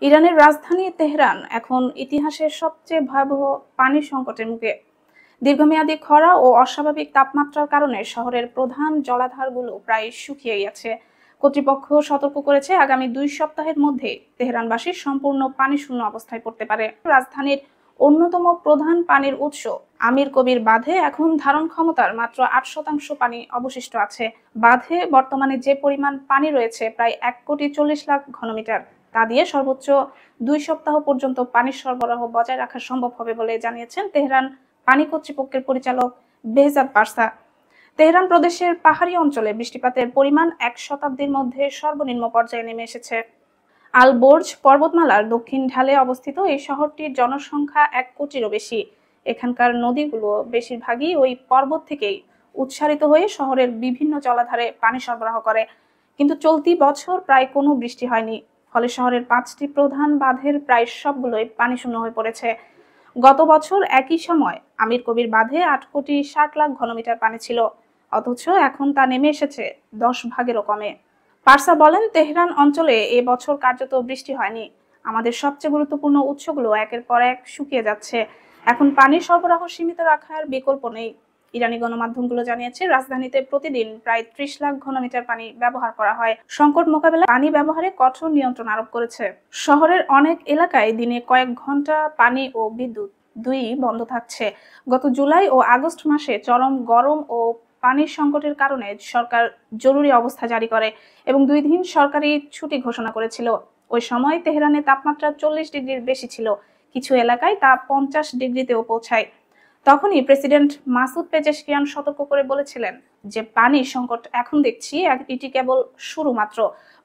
ইরানের রাজধানী তেহরান এখন ইতিহাসের সবচেয়ে ভয়াবহ পানির সংকটের মুখে। দীর্ঘমেয়াদী খরা ও অস্বাভাবিক তাপমাত্রার কারণে শহরের প্রধান জলাধারগুলো প্রায় শুকিয়ে গেছে। কর্তৃপক্ষ সতর্ক করেছে, আগামী 2 সপ্তাহের মধ্যে তেহরানবাসী সম্পূর্ণ পানি শূন্য অবস্থায় পড়তে পারে। রাজধানীর অন্যতম প্রধান পানির উৎস আমির কবির বাঁধে এখন ধারণ ক্ষমতার মাত্র 8% পানি অবশিষ্ট আছে। বাঁধে বর্তমানে যে পরিমাণ পানি রয়েছে প্রায় 1,40,00,000 ঘনমিটার। তা দিয়ে সর্বোচ্চ 2 সপ্তাহ পর্যন্ত পানির সরবরাহ বজায় রাখা সম্ভব হবে বলে জানিয়েছেন তেহরান পানি কর্তৃপক্ষের পরিচালক বেহজাদ পারসা। তেহরান প্রদেশের পাহাড়ি অঞ্চলে বৃষ্টিপাতের পরিমাণ 1 শতাব্দীর মধ্যে সর্বনিম্ন পর্যায়ে নেমে এসেছে। আল বোর্জ পর্বতমালার দক্ষিণ ঢালে অবস্থিত এই শহরটির জনসংখ্যা 1 কোটিরও বেশি। এখানকার নদীগুলো বেশিরভাগই ওই পর্বত থেকেই উৎসারিত হয়ে শহরের বিভিন্ন জলাধারে পানি সরবরাহ করে। কিন্তু চলতি বছর প্রায় কোনো বৃষ্টি হয়নি, ফলে শহরের 5টি প্রধান বাঁধের প্রায় সবগুলোই পানিশূন্য হয়ে পড়েছে। গত বছর একই সময় আমির কবির বাঁধে 8,60,00,000 ঘনমিটার পানি ছিল, অথচ এখন তা নেমে এসেছে 10 ভাগেরও কমে। পারসা বলেন, তেহরান অঞ্চলে এ বছর কার্যত বৃষ্টি হয়নি। আমাদের সবচেয়ে গুরুত্বপূর্ণ উৎসগুলো একের পর এক শুকিয়ে যাচ্ছে। এখন পানির সরবরাহ সীমিত রাখার বিকল্প নেই। ইরানি গণমাধ্যমগুলো জানিয়েছে, রাজধানীতে প্রতিদিন প্রায় 30 লাখ ঘনমিটার পানি ব্যবহার করা হয়। সংকট মোকাবেলায় পানি ব্যবহারে কঠোর নিয়ন্ত্রণ আরোপ করেছে। শহরের অনেক এলাকায় দিনে কয়েক ঘন্টা পানি ও বিদ্যুৎ দুই বন্ধ থাকছে। গত জুলাই ও আগস্ট মাসে চরম গরম ও পানির সংকটের কারণে সরকার জরুরি অবস্থা জারি করে এবং 2 দিন সরকারি ছুটি ঘোষণা করেছিল। ওই সময় তেহরানে তাপমাত্রা 40 ডিগ্রির বেশি ছিল, কিছু এলাকায় তা 50 ডিগ্রিতেও পৌঁছায়। তখনই প্রেসিডেন্ট মাসুদ পেজেশকিয়ান সতর্ক করে বলেছিলেন যে পানির সংকট এখন দেখছি এটি কেবল শুরু মাত্র,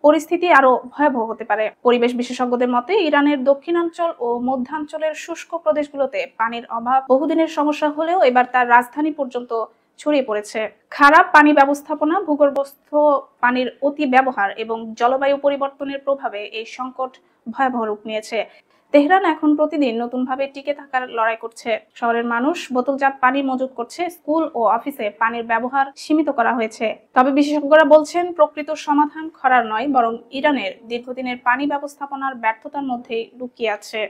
পরিস্থিতি আরো ভয়াবহ হতে পারে। পরিবেশ বিশেষজ্ঞদের মতে, ইরানের দক্ষিণাঞ্চল ও মধ্যাঞ্চলের শুষ্ক প্রদেশগুলোতে পানির অভাব বহুদিনের সমস্যা হলেও এবার তার রাজধানী পর্যন্ত ছড়িয়ে পড়েছে। খারাপ পানি ব্যবস্থাপনা, ভূগর্ভস্থ পানির অতি ব্যবহার এবং জলবায়ু পরিবর্তনের প্রভাবে এই সংকট ভয়াবহ রূপ নিয়েছে। তেহরান এখন প্রতিদিন নতুনভাবে টিকে থাকার লড়াই করছে। শহরের মানুষ বোতলজাত পানি মজুত করছে, স্কুল ও অফিসে পানির ব্যবহার সীমিত করা হয়েছে। তবে বিশেষজ্ঞরা বলছেন, প্রকৃত সমাধান খরার নয়, বরং ইরানের দীর্ঘদিনের পানি ব্যবস্থাপনার ব্যর্থতার মধ্যেই লুকিয়ে আছে।